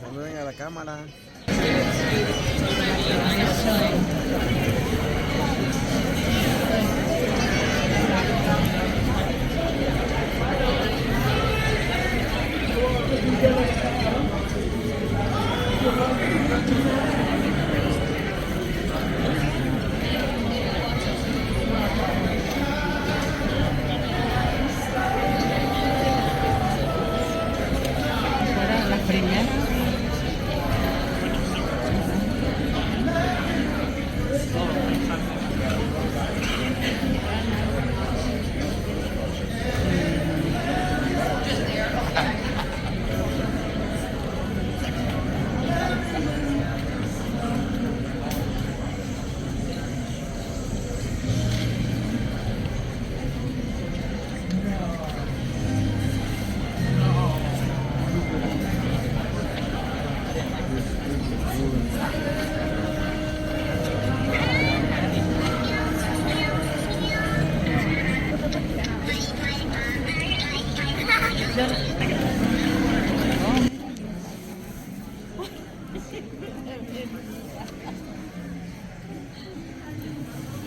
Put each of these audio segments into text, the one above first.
Saluden a la cámara. Las primeras.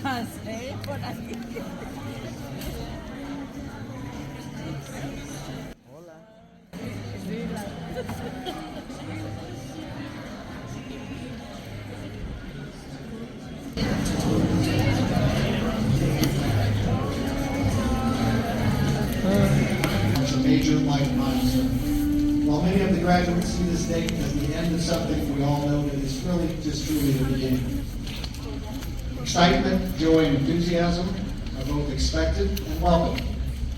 Pasé por aquí. It's a major life milestone. While many of the graduates see this date as the end of something, we all know that it's really just truly the beginning. Excitement, joy, and enthusiasm are both expected and welcome.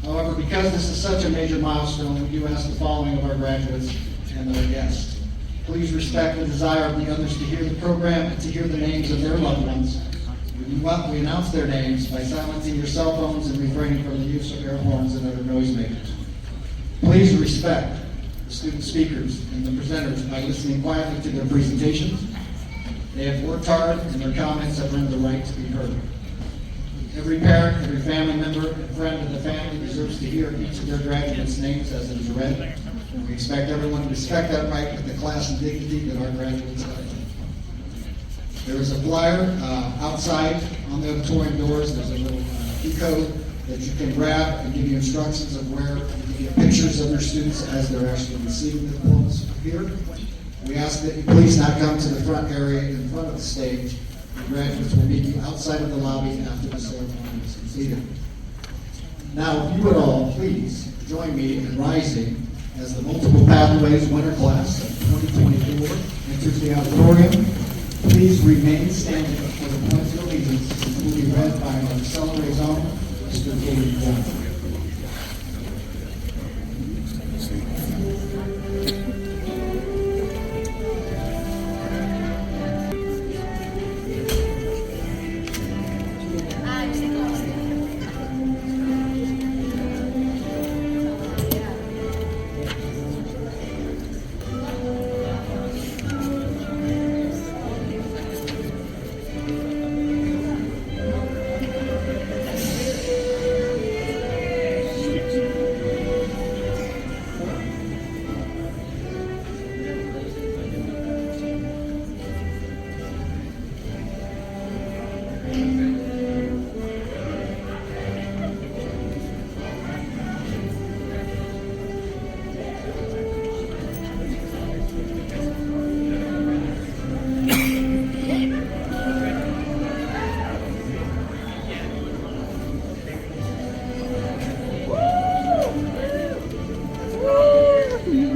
However, because this is such a major milestone, we do ask the following of our graduates and our guests. Please respect the desire of the others to hear the program and to hear the names of their loved ones. We announce their names by silencing your cell phones and refraining from the use of air horns and other noisemakers. Please respect the student speakers and the presenters by listening quietly to their presentations. They have worked hard and their comments have earned the right to be heard. Every parent, every family member, and friend of the family deserves to hear each of their graduates' names as it is read. We expect everyone to respect that right with the class and dignity that our graduates have. There is a flyer outside on the auditorium doors. There's a little key code that you can grab and give you instructions of where you can get pictures of your students as they're actually receiving the diplomas here. We ask that you please not come to the front area in front of the stage. The graduates will meet you outside of the lobby after the ceremony is completed. Now, if you would all please join me in rising as the Multiple Pathways Winter Class of 2024 enters the auditorium. Please remain standing for the Pledge of Allegiance, which will be read by our Celebrate Zone, Mr. Katie Johnson.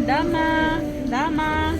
Dama, Dama.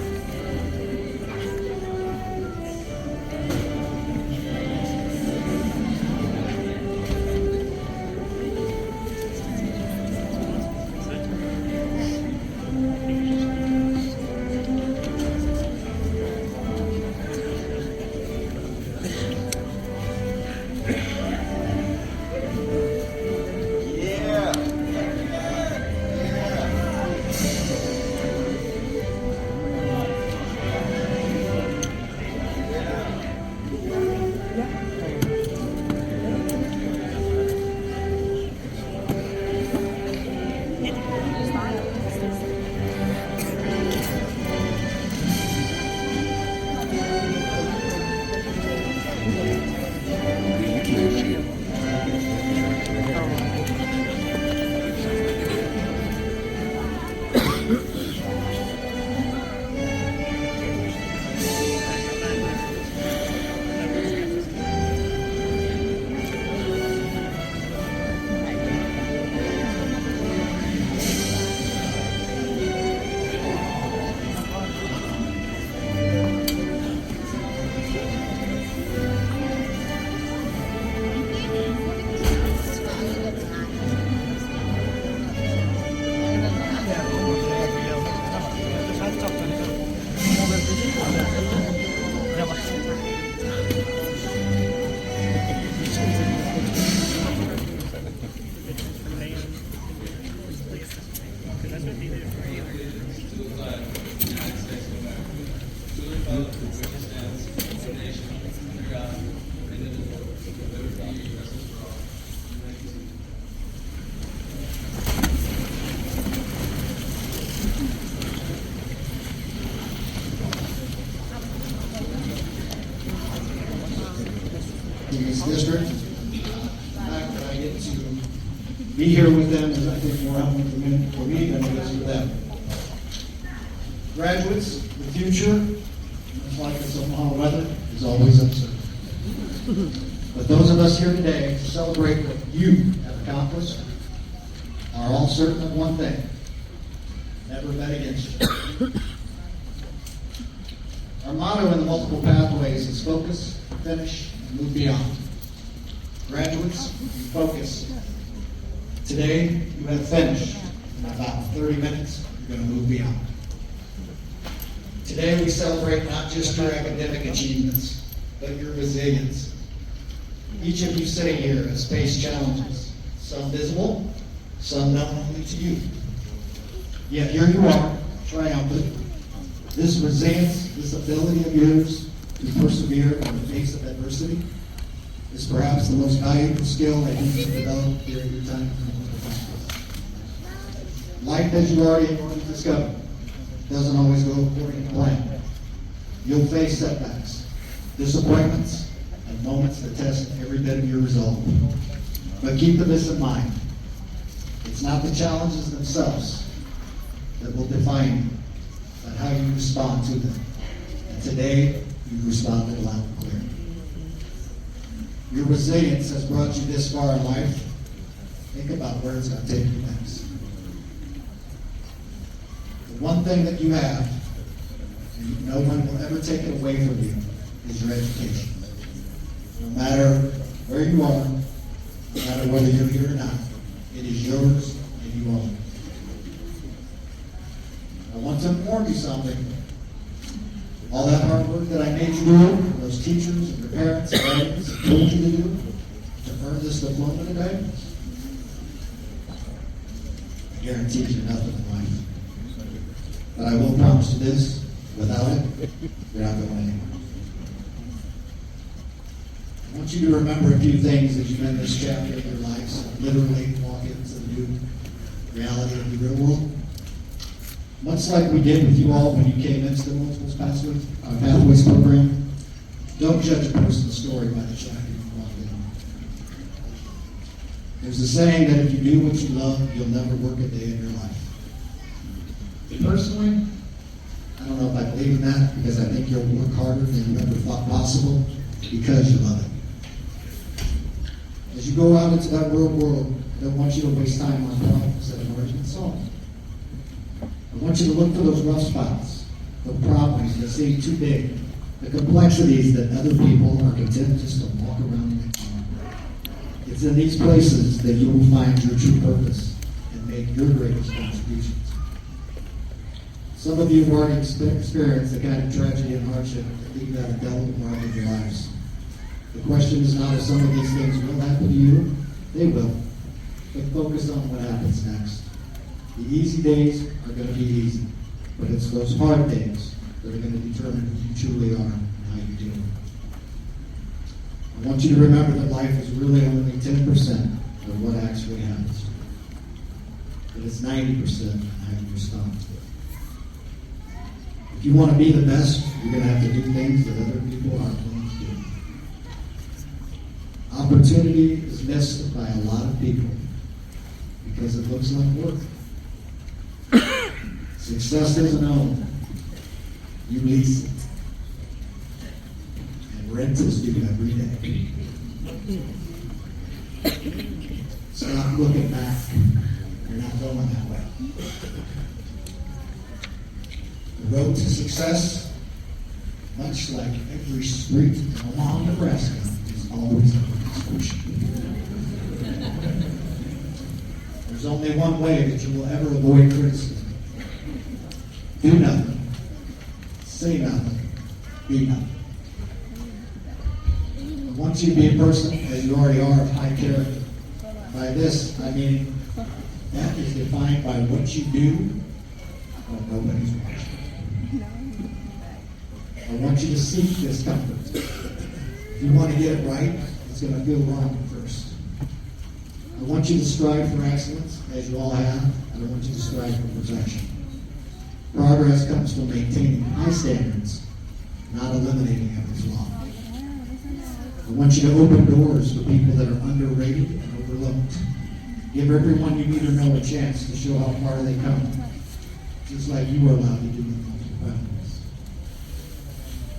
In this district. The fact that I get to be here with them is, I think, more helpful for me than it is for them. Graduates, the future, much like this Omaha weather, is always uncertain. But those of us here today to celebrate what you have accomplished are all certain of one thing: never bet against you. Our motto in the multiple pathways is focus, finish, and move beyond. Graduates, you focus. Today, you have finished. In about 30 minutes, you're going to move beyond. Today, we celebrate not just your academic achievements, but your resilience. Each of you sitting here has faced challenges, some visible, some known only to you. Yet here you are, triumphant. This resilience, this ability of yours to persevere in the face of adversity is perhaps the most valuable skill that you can develop during your time in the practice. Life, as you already discovered, doesn't always go according to plan. You'll face setbacks, disappointments, and moments that test every bit of your resolve. But keep this in mind. It's not the challenges themselves that will define you, but how you respond to them. And today, you've responded loud and clear. Your resilience has brought you this far in life. Think about where it's going to take you next. The one thing that you have, and no one will ever take it away from you, is your education. No matter where you are, no matter whether you're here or not, it is yours and you own it. I want to inform you something. All that hard work that I made you do, those teachers and your parents and guardians told you to do to earn this diploma today, I guarantee you nothing in life. But I will promise you this: without it, you're not going anywhere. I want you to remember a few things as you end this chapter of your lives, literally walk into the new reality of the real world. Much like we did with you all when you came into the Multiple Pathways program, don't judge a person's story by the chapter you walked in. There's a saying that if you do what you love, you'll never work a day in your life. Personally, I don't know if I believe in that, because I think you'll work harder than you ever thought possible because you love it. As you go out into that real world, I don't want you to waste time on problems that have already been solved. I want you to look for those rough spots, the problems that seem too big, the complexities that other people are content just to walk around and ignore. It's in these places that you will find your true purpose and make your greatest contributions. Some of you have already experienced the kind of tragedy and hardship that leave that indelible mark in your lives. The question is not if some of these things will happen to you. They will. But focus on what happens next. The easy days are going to be easy, but it's those hard days that are going to determine who you truly are and how you deal with it. I want you to remember that life is really only 10% of what actually happens. But it's 90% of how you respond to it. If you want to be the best, you're going to have to do things that other people aren't willing to do. opportunity is missed by a lot of people because it looks like work. Success isn't owned. You lease it. And rent is due every day. Stop looking back. You're not going that way. The road to success, much like every street along Nebraska, is always under construction. There's only one way that you will ever avoid criticism. Do nothing. Say nothing. Be nothing. I want you to be a person, as you already are, of high character. By this, I mean that is defined by what you do when nobody's watching. I want you to seek this comfort. If you want to get it right, it's going to feel wrong at first. I want you to strive for excellence, as you all have, and I want you to strive for perfection. Progress comes from maintaining high standards, not eliminating others' law. I want you to open doors for people that are underrated and overlooked. Give everyone you meet or know a chance to show how far they come, just like you are allowed to do with multiple families.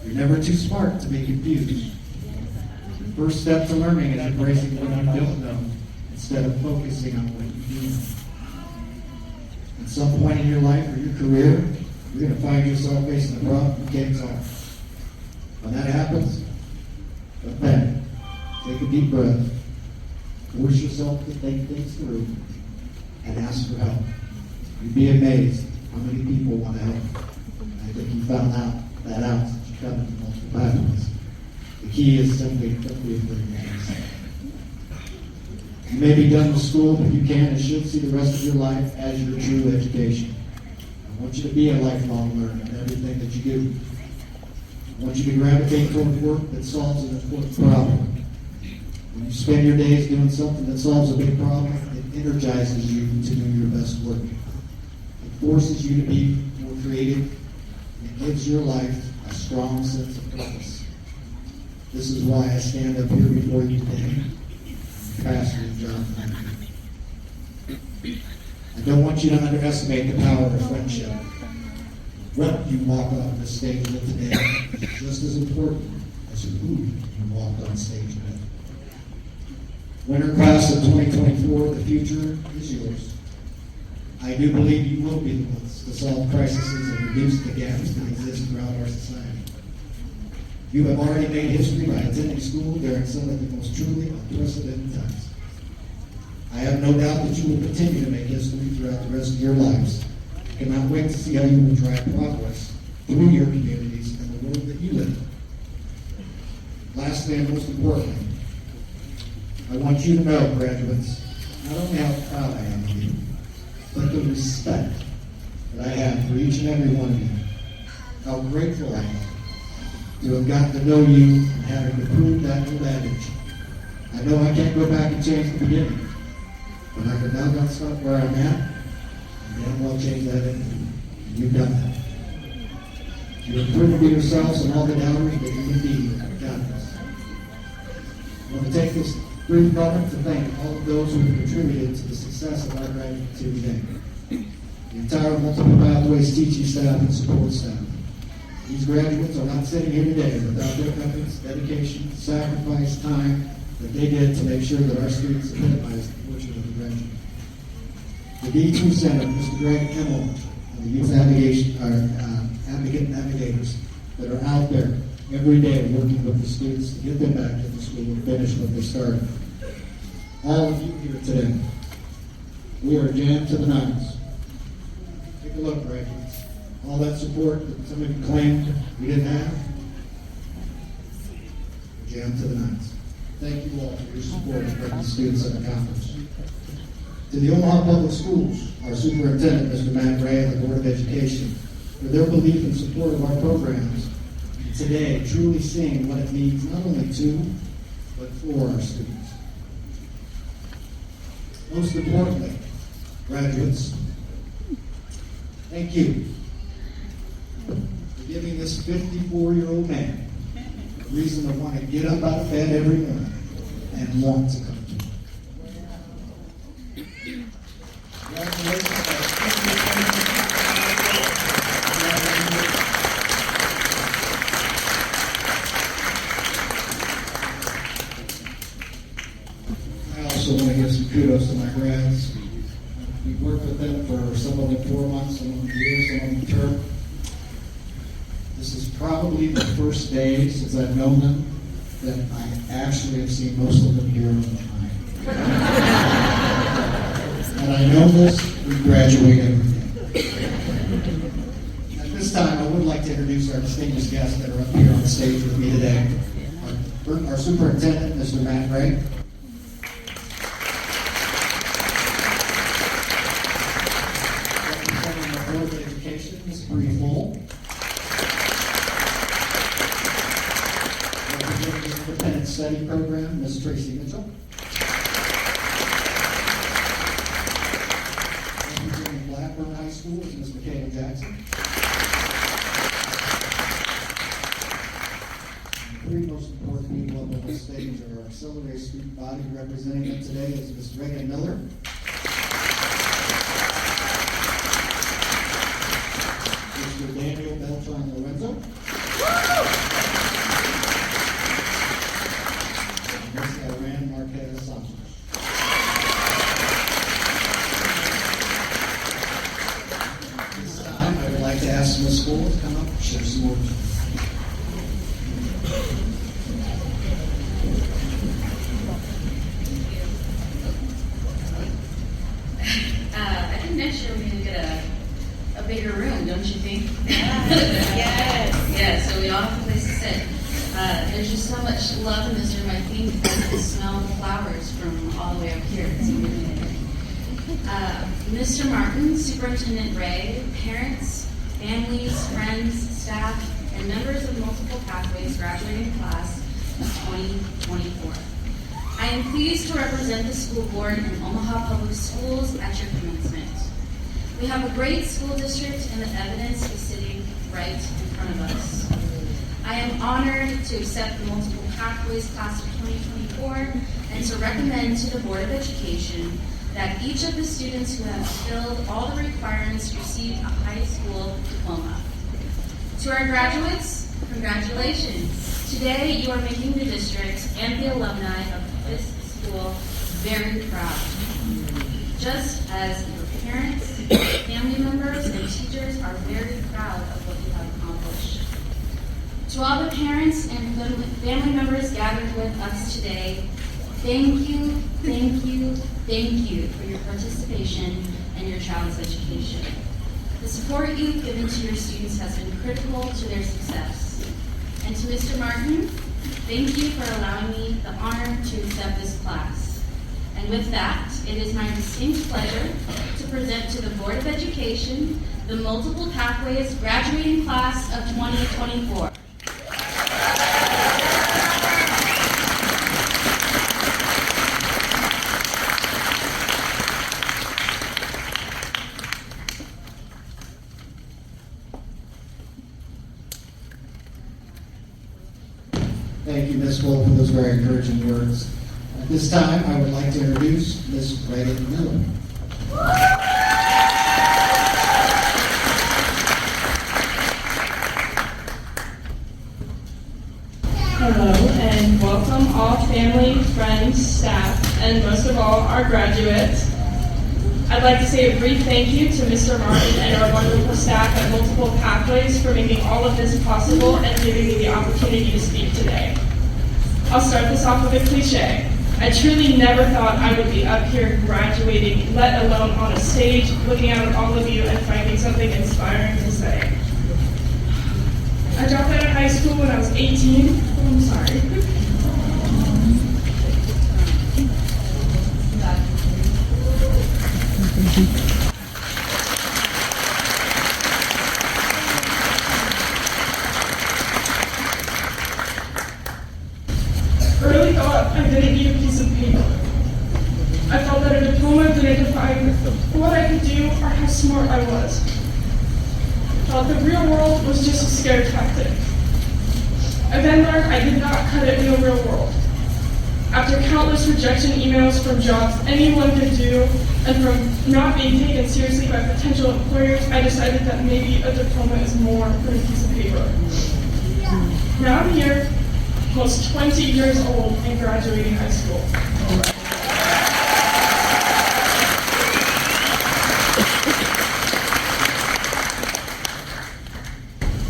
You're never too smart to be confused. The first step to learning is embracing what you don't know instead of focusing on what you do know. At some point in your life or your career, you're going to find yourself facing a problem you can't solve. When that happens, then take a deep breath, force yourself to think things through, and ask for help. You'd be amazed how many people want to help. I think you found that out since you come into multiple pathways. The key is simply don't be afraid to ask. You may be done with school, but you can and should see the rest of your life as your true education. I want you to be a lifelong learner in everything that you do. I want you to gravitate toward work that solves an important problem. When you spend your days doing something that solves a big problem, it energizes you to do your best work. It forces you to be more creative, and it gives your life a strong sense of purpose. This is why I stand up here before you today. Pastor John. I don't want you to underestimate the power of friendship. What you walk off the stage with today is just as important as who you walk on stage with. Winter class of 2024, the future is yours. I do believe you will be the ones to solve crises and reduce the gaps that exist throughout our society. You have already made history by attending school during some of the most truly unprecedented times. I have no doubt that you will continue to make history throughout the rest of your lives. I cannot wait to see how you will drive progress through your communities and the world that you live in. Lastly and most importantly, I want you to know, graduates, not only how proud I am of you, but the respect that I have for each and every one of you. How grateful I am to have gotten to know you and having to prove that old adage. I know I can't go back and change the beginning, but I can now start where I'm at, and damn well change that ending. You've done that. You have proven to yourselves and all the doubters that you indeed have done this. I want to take this brief moment to thank all of those who have contributed to the success of our graduates here today. The entire Multiple Pathways teaching staff and support staff. These graduates are not sitting here today without their efforts, dedication, sacrifice, time that they did to make sure that our students epitomized the fortune of the graduate. The D2 Center, Mr. Greg Emmel, and the youth advocate navigators that are out there every day working with the students to get them back to the school and finish what they started. All of you here today, we are jammed to the nines. Take a look, graduates. All that support that some of you claimed we didn't have, we're jammed to the nines. Thank you all for your support of what these students have accomplished. To the Omaha Public Schools, our superintendent, Mr. Matt Ray, and the Board of Education, for their belief and support of our programs, today truly seeing what it means not only to, but for our students. Most importantly, graduates, thank you for giving this 54-year-old man a reason to want to get up out of bed every morning and want to come to. I also want to give some kudos to my grads. We've worked with them for some of them 4 months, some of them a year, some of them a term. This is probably the first day since I've known them that I actually have seen most of them here on time. And I know this, we graduate every day. At this time, I would like to introduce our distinguished guests that are up here on stage with me today. Our superintendent, Mr. Matt Gray. Representing the Board of Education, Ms. Bree Full. Representing the Independent Study Program, Ms. Tracy Mitchell. Representing Blackburn High School is Ms. Michaela Jackson. And the three most important people up on the stage are our auxiliary student body. Representing them today is Ms. Reagan Miller. Mr. Daniel Beltran Lorenzo. And Ms. Aran Marquez Santos. This time, I would like to ask Ms. Full to come up and share some words. I think next year we're going to get a bigger room, don't you think? Yes. Yeah, so we all have a place to sit. There's just so much love in this room. I think I can smell the flowers from all the way up here. It's amazing. Mr. Martin, Superintendent Ray, parents, families, friends, staff, and members of multiple pathways graduating class of 2024. I am pleased to represent the school board in Omaha Public Schools at your commencement. We have a great school district and the evidence is sitting right in front of us. I am honored to accept the multiple pathways class of 2024 and to recommend to the Board of Education that each of the students who have fulfilled all the requirements receive a high school diploma. To our graduates, congratulations. Today you are making the district and the alumni of this school very proud. Just as your parents, family members, and teachers are very proud of what you have accomplished. To all the parents and family members gathered with us today, thank you, thank you, thank you for your participation and your child's education. The support you've given to your students has been critical to their success. And to Mr. Martin, thank you for allowing me the honor to accept this class. And with that, it is my distinct pleasure to present to the Board of Education the Multiple Pathways graduating class of 2024. Thank you, Ms. Full, for those very encouraging words. At this time, I would like to introduce Ms. Reagan Miller. Hello, and welcome all family, friends, staff, and most of all, our graduates. I'd like to say a brief thank you to Mr. Martin and our wonderful staff at Multiple Pathways for making all of this possible and giving me the opportunity to speak today. I'll start this off with a cliche. I truly never thought I would be up here graduating, let alone on a stage, looking out at all of you and finding something inspiring to say. I dropped out of high school when I was 18. Oh, I'm sorry. Early thought I didn't need a piece of paper. I felt that a diploma didn't define what I could do or how smart I was. I thought the real world was just a scare tactic. I then learned I did not cut it in the real world. After countless rejection emails from jobs anyone could do and from not being taken seriously by potential employers, I decided that maybe a diploma is more than a piece of paper. Now I'm here, almost 20 years old and graduating high school.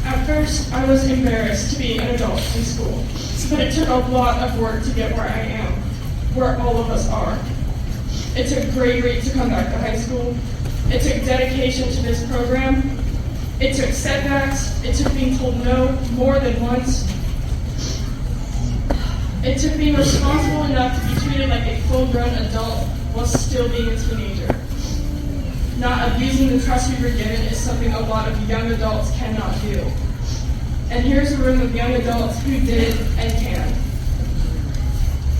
At first, I was embarrassed to be an adult in school, but it took a lot of work to get where I am, where all of us are. It took bravery to come back to high school. It took dedication to this program. It took setbacks. It took being told no more than once. It took being responsible enough to be treated like a full-grown adult while still being a teenager. Not abusing the trust we were given is something a lot of young adults cannot do. And here's a room of young adults who did and can.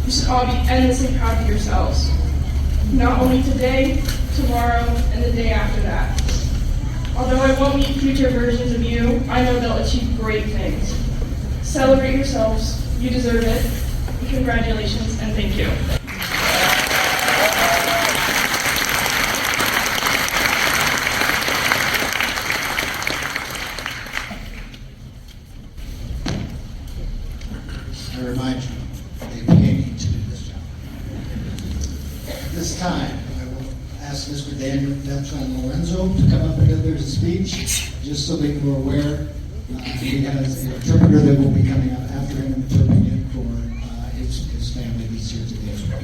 You should all be endlessly proud of yourselves. Not only today, tomorrow, and the day after that. Although I won't meet future versions of you, I know they'll achieve great things. Celebrate yourselves. You deserve it. Congratulations and thank you. I remind you, they pay me to do this job. At this time, I will ask Mr. Daniel Beltran Lorenzo to come up and deliver his speech, just so that you are aware. He has an interpreter that will be coming up after him and interpreting it for his family that's here today as well.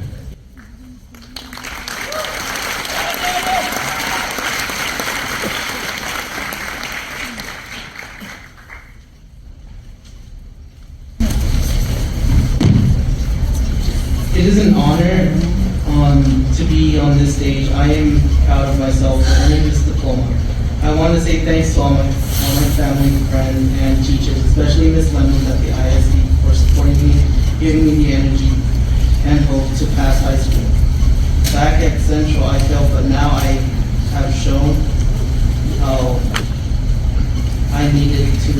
It is an honor to be on this stage. I am proud of myself for earning this diploma. I want to say thanks to all my family, friends, and teachers, especially Ms. Lemons at the ISD for supporting me, giving me the energy and hope to pass high school. Back at Central, I failed, but now I have shown how I needed to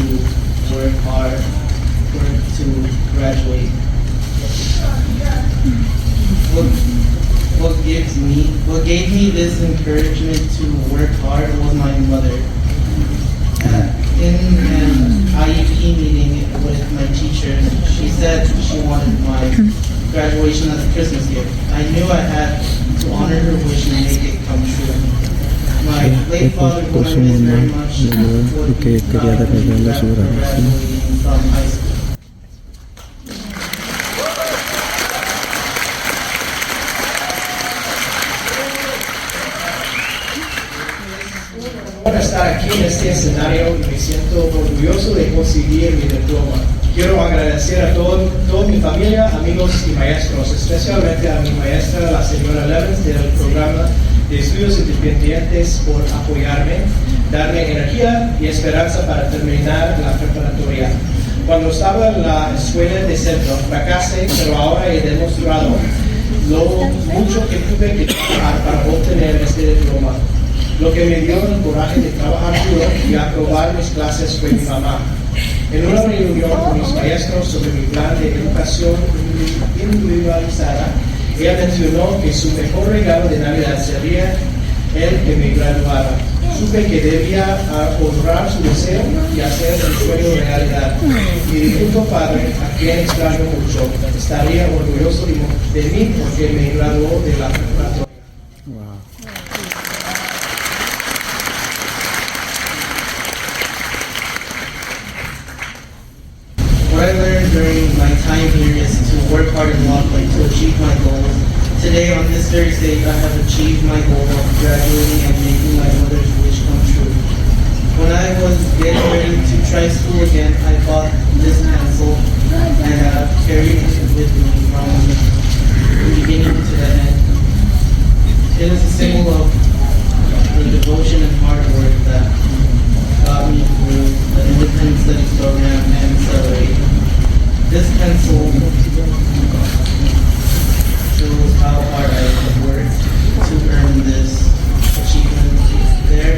work hard to graduate. What gave me this encouragement to work hard was my mother. In an IEP meeting with my teachers, she said she wanted my graduation as a Christmas gift. I knew I had to honor her wish and make it come true. My late father, whom I miss very much, would be proud of me graduating from high school. Bueno, estar aquí en este escenario y me siento orgulloso de conseguir mi diploma. Quiero agradecer a toda mi familia, amigos y maestros, especialmente a mi maestra, la señora Levens, del programa de estudios independientes por apoyarme, darme energía y esperanza para terminar la preparatoria. Cuando estaba en la escuela de centro, fracasé, pero ahora he demostrado lo mucho que tuve que trabajar para obtener este diploma. Lo que me dio el coraje de trabajar duro y aprobar mis clases fue mi mamá. En una reunión con mis maestros sobre mi plan de educación individualizada, ella mencionó que su mejor regalo de Navidad sería el que me graduara. Supe que debía honrar su deseo y hacer el sueño realidad. Mi difunto padre, a quien extraño mucho, estaría orgulloso de mí porque me graduó de la preparatoria. What I learned during my time here is to work hard and walk like to achieve my goals. Today, on this very stage, I have achieved my goal of graduating and making my mother's wish come true. When I was getting ready to try school again, I bought this pencil and carried it with me from the beginning to the end. It is a symbol of the devotion and hard work that got me through the independent studies program and accelerate. This pencil shows how hard I have worked to earn this achievement. There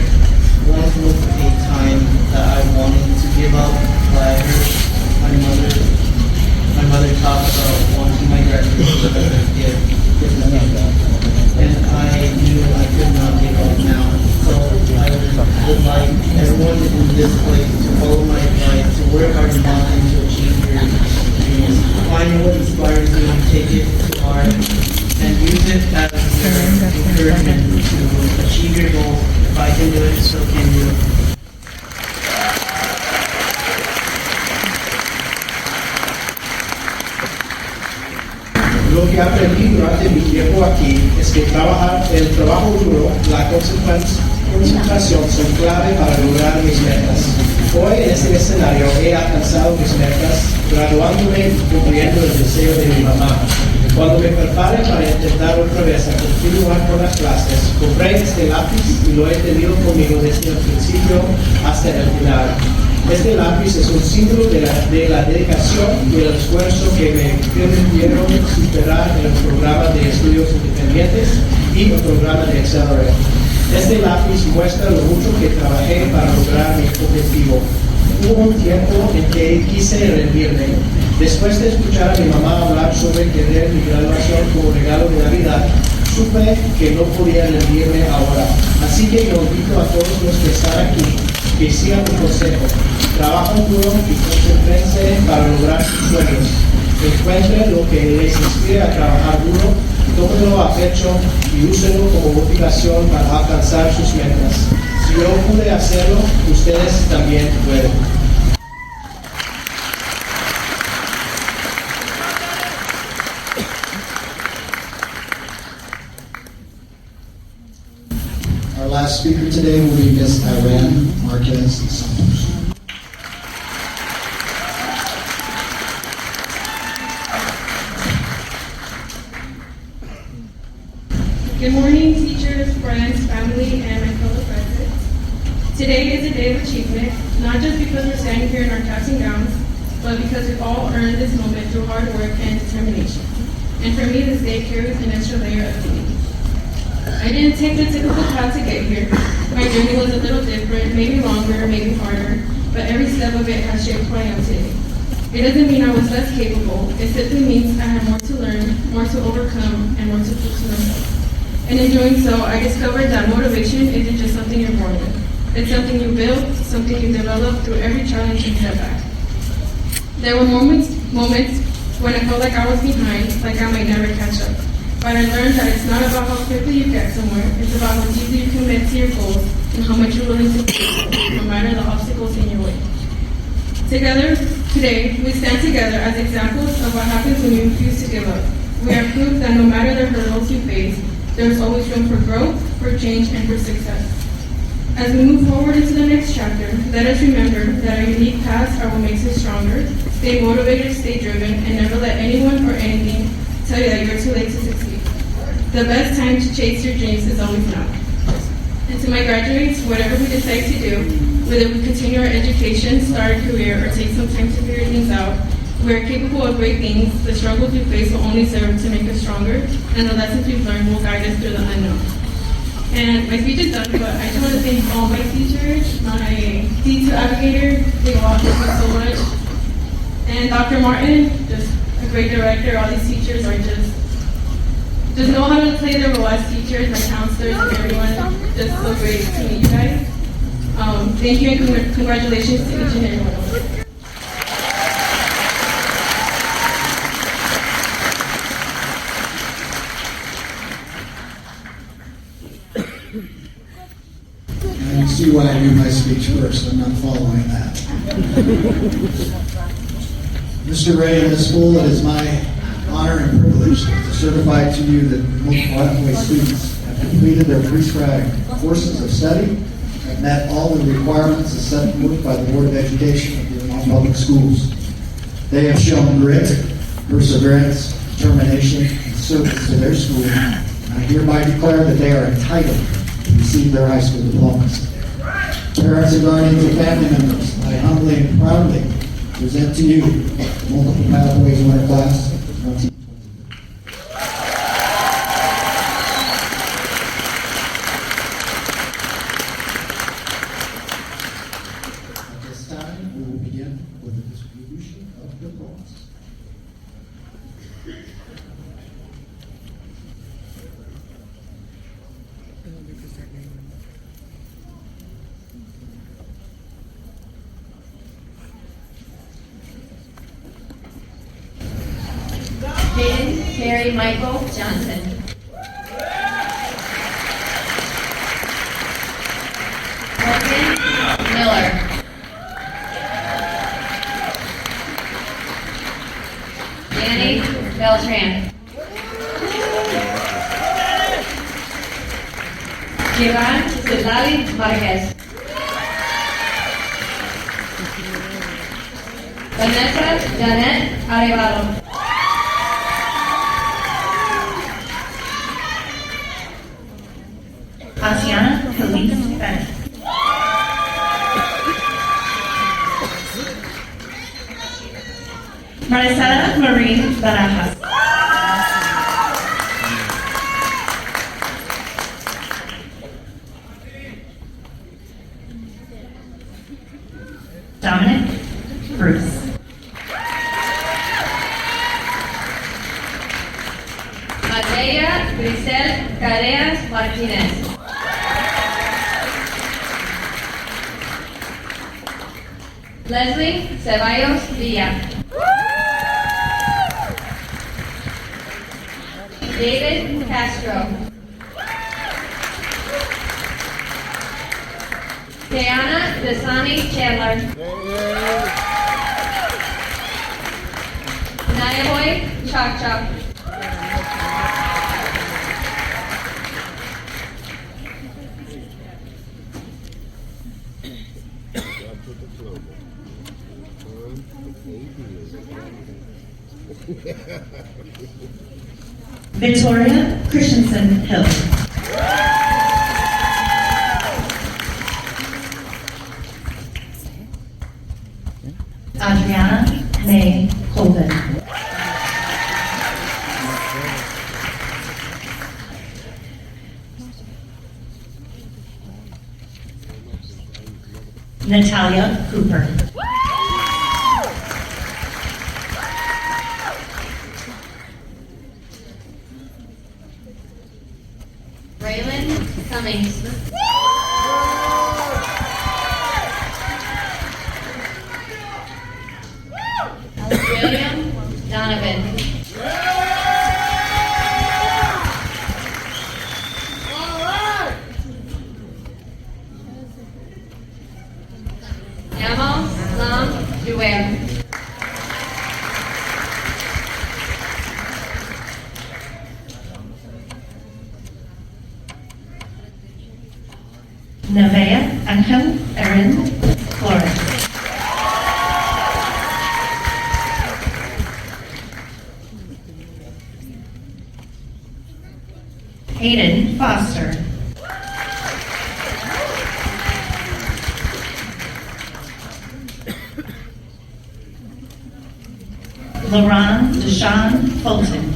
once was a time that I wanted to give up, but I heard my mother talk about And I knew I could not give up now. So I would like everyone in this place to follow my advice, to work hard and not and to achieve your dreams. Find what inspires you and take it to heart and use it as encouragement to achieve your goals. If I can do it, so can you. Lo que aprendí durante mi tiempo aquí es que el trabajo duro, la concentración son clave para lograr mis metas. Hoy en este escenario he alcanzado mis metas, graduándome y cumpliendo el deseo de mi mamá. Cuando me prepare para intentar otra vez a continuar con las clases, compré este lápiz y lo he tenido conmigo desde el principio hasta el final. Este lápiz es un símbolo de la dedicación y el esfuerzo que me permitieron superar el programa de estudios independientes y el programa de Accelerate. Este lápiz muestra lo mucho que trabajé para lograr mi objetivo. Hubo un tiempo en que quise rendirme. Después de escuchar a mi mamá hablar sobre querer mi graduación como regalo de Navidad, supe que no podía rendirme ahora. Así que yo invito a todos los que están aquí que sigan mi consejo. Trabajen duro y concéntrense para lograr sus sueños. Encuentren lo que les inspire a trabajar duro, tómenlo a pecho y úsenlo como motivación para alcanzar sus metas. Si yo pude hacerlo, ustedes también pueden. Our last speaker today will be Miss Irene Marquez Santos. Good morning, teachers, friends, family, and my fellow graduates. Today is a day of achievement, not just because we're standing here in our caps and gowns, but because we've all earned this moment through hard work and determination. And for me, this day carries an extra layer of meaning. I didn't take the typical path to get here. My journey was a little different, maybe longer, maybe harder, but every step of it has shaped who I am today. It doesn't mean I was less capable. It simply means I had more to learn, more to overcome, and more to prove to myself. And in doing so, I discovered that motivation isn't just something you're born with. It's something you build, something you develop through every challenge and setback. There were moments when I felt like I was behind, like I might never catch up. But I learned that it's not about how quickly you get somewhere, it's about how deeply you commit to your goals and how much you're willing to do, no matter the obstacles in your way. Together, today, we stand together as examples of what happens when you refuse to give up. We are proof that no matter the hurdles you face, there is always room for growth, for change, and for success. As we move forward into the next chapter, let us remember that our unique paths are what makes us stronger. Stay motivated, stay driven, and never let anyone or anything tell you that you're too late to succeed. The best time to chase your dreams is always now. And to my graduates, whatever we decide to do, whether we continue our education, start a career, or take some time to figure things out, we are capable of great things. The struggles we face will only serve to make us stronger, and the lessons we've learned will guide us through the unknown. And my speech is done, but I just want to thank all my teachers, my D2 advocator, they all helped me so much, and Dr. Martin, just a great director. All these teachers are just know how to play their role as teachers, my counselors, and everyone. Just so great to meet you guys. Thank you and congratulations to each and every one of us. And you see why I do my speech first. I'm not following that. Mr. Ray, in this school, it is my honor and privilege to certify to you that multiple pathway students have completed their prescribed courses of study and met all the requirements as set forth by the Board of Education of the Vermont Public Schools. They have shown grit, perseverance, determination, and service to their school, and I hereby declare that they are entitled to receive their high school diplomas. Parents and guardians and family members, I humbly and proudly present to you the Multiple Pathways Winter Class of 2020. At this time, we will begin with the distribution of diplomas. Jaden Terry Michael Johnson. Morgan Miller. Danny Beltran. Jivan Citlali Marquez. Vanessa Janet Arevalo. Asiana Khalees Bennett. Maricela Marie Barajas. Dominic Bruce. Matea Grisel Careas Martinez. Leslie Ceballos Villa. David Castro. Diana Desani Chandler. Nayaboy Chok Chok. Victoria Christensen Hill. Adriana May Colvin. Natalia Cooper. Raylan Cummings. William Donovan. Yamal Lam Duer. Nevea Angel Erin Flores. Hayden Foster. LaRon Deshawn Fulton.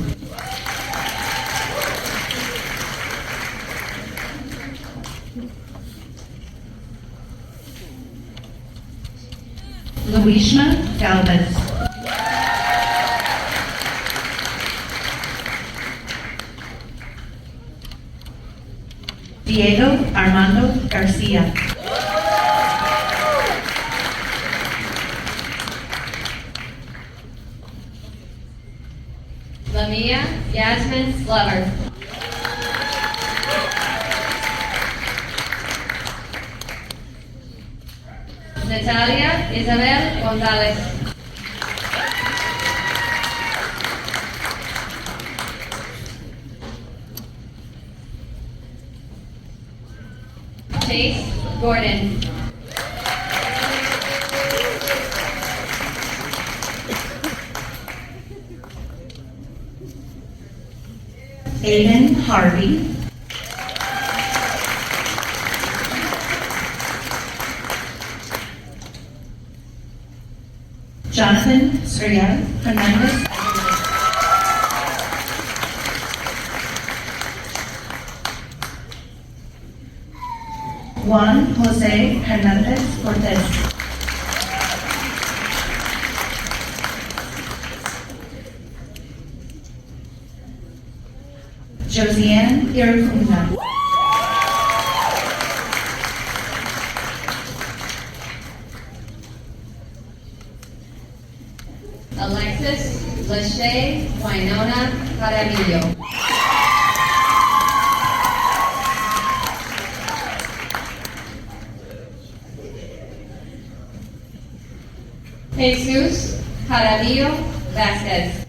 Luishma Galvez. Diego Armando Garcia. Lamia Yasmin Slover. Natalia Isabel Gonzalez. Chase Gordon. Aiden Harvey. Jonathan Sriel Hernandez. Juan Jose Hernandez Cortez. Josiane Iracunda. Alexis Lachey Wynona Jaramillo. Jesus Jaramillo Vasquez.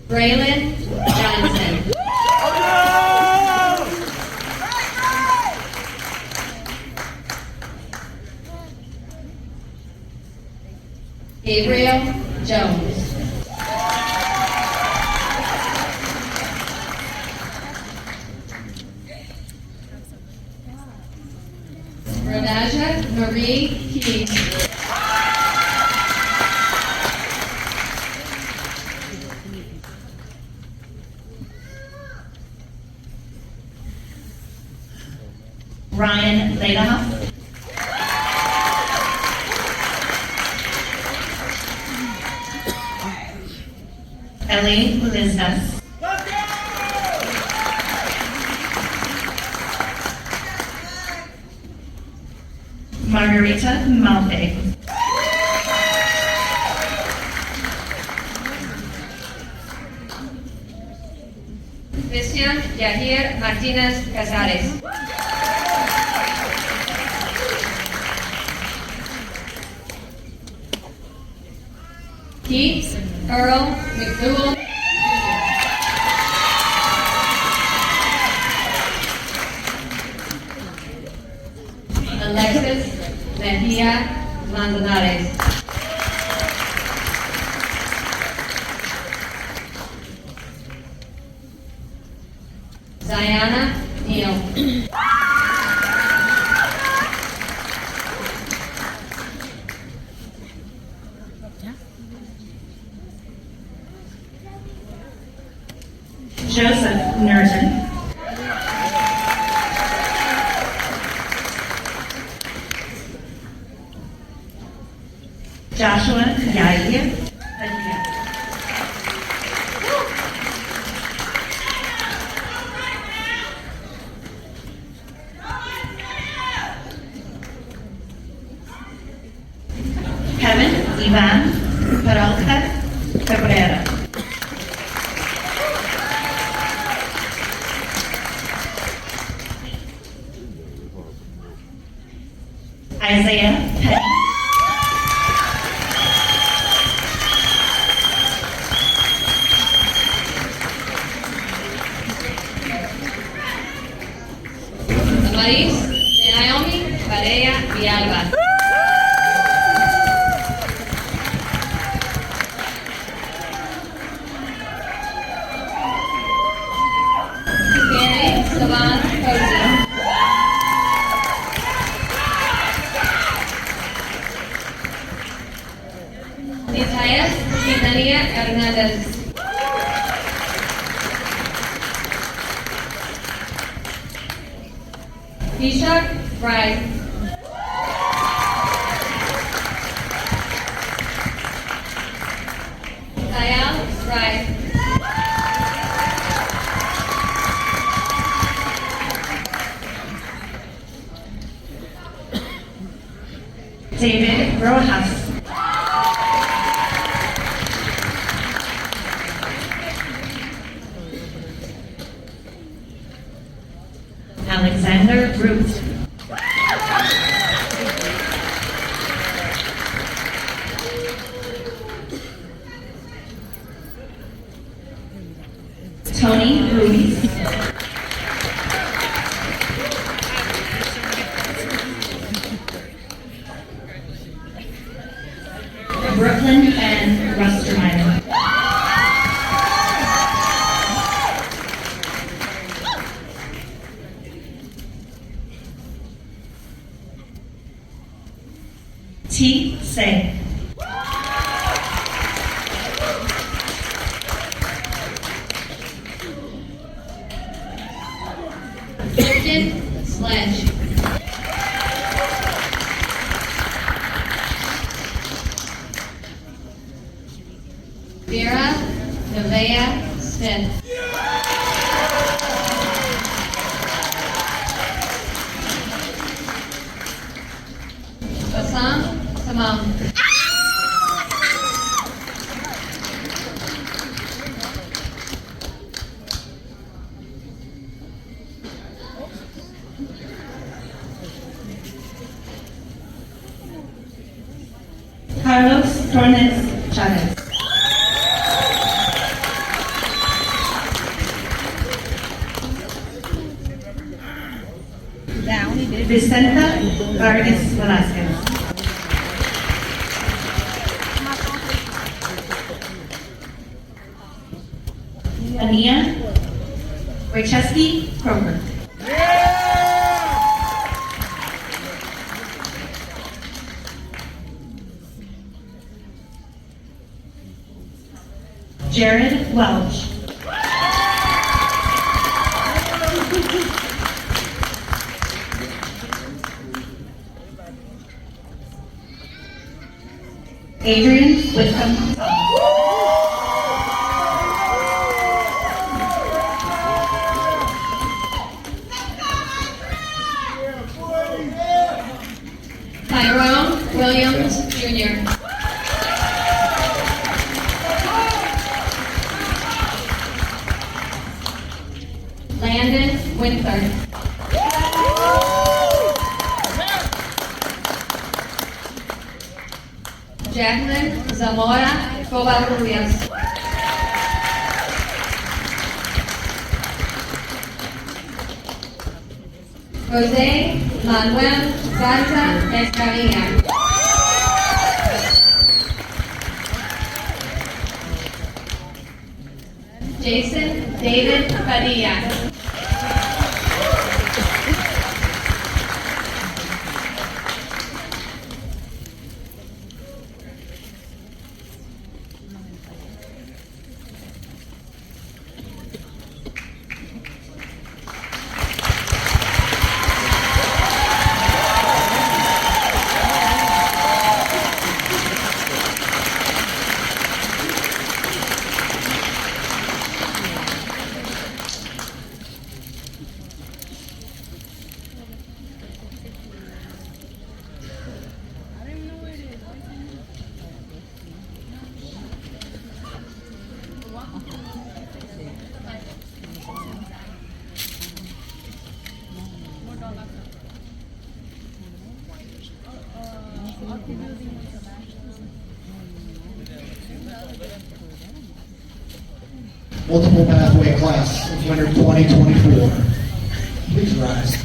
Braylon Johnson. Gabriel Jones. Renaja Marie Keys. Ryan Ladoff. Ellie Lisnas. Margarita Malpe. Cristian Yahir Martinez Casares. Keith Earl McDougal. Alexis Mejia Manzanares. Ziana Neal. Joseph Nerton. Joshua Yair. Kevin Ivan Peralta Cabrera. Isaiah Petty. Maris Naomi Barea Villalba. Mary Savan Posey. Isaias Quintanilla Hernandez. Ishak Bright. Kyle Bright. David Rojas. Alexander Ruth. Tony Ruiz. Brooklyn and Rustermeyer. T. Say. Christian Sledge. Vera Nevaeh Smith. Sam, Samam. Carlos Tornes Chavez. Vicenta Vargas Velasquez. Ania Wojciechowski Kroger. Jared Welch. Adrian Whitcomb. Tyrone Williams, Jr. Landon Winther. Jacqueline Zamora Covarrubias. Jose Manuel Garza Escamilla. Jason David Padilla. Multiple pathway class of winter 2024. Please rise.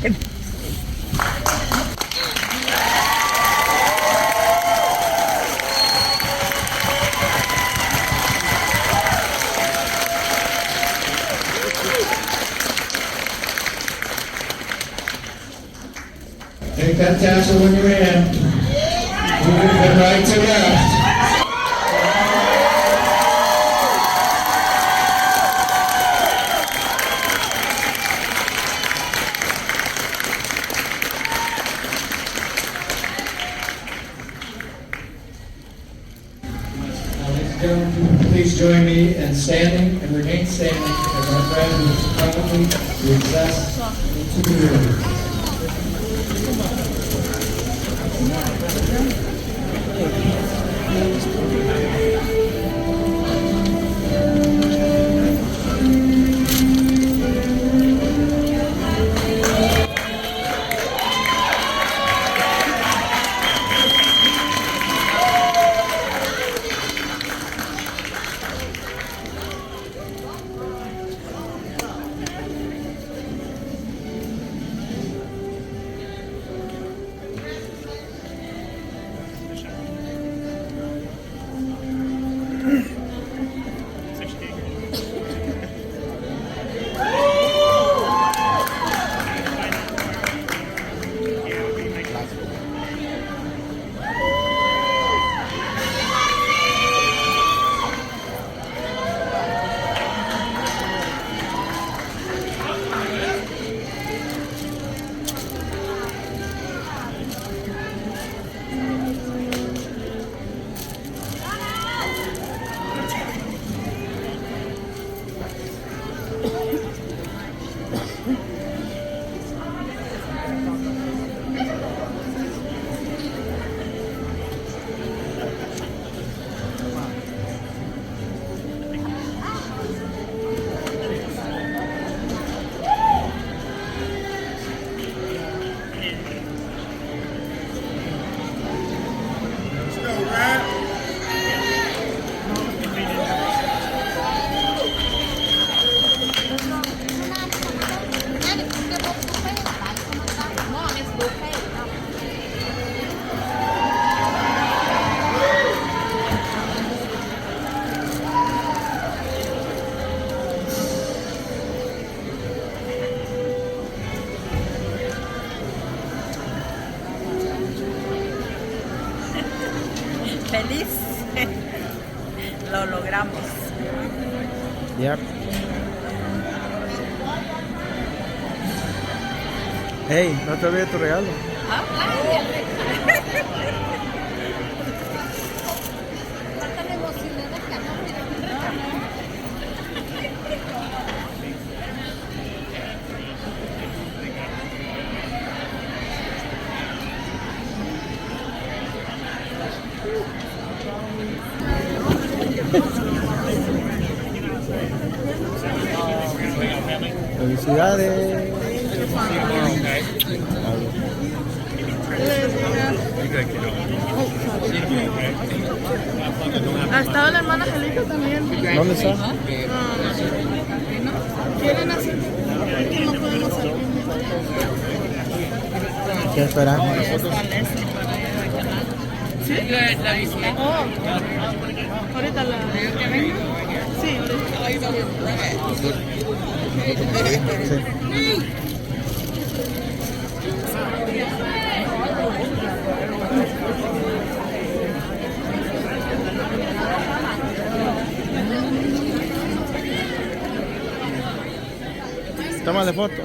Take that tassel in your hand. Move it from right to left. Please join me in standing and remain standing as our graduates publicly recess into the room. feliz. Lo logramos. Yep. Hey, no te olvides tu regalo. Felicidades. Ha estado la hermana Angélica también. ¿Dónde está? ¿Quieren hacer? Que no podemos hacer. ¿Qué esperamos? ¿Sí? La visita. Oh. Ahorita la... Sí, ahorita. Sí. Tómale foto.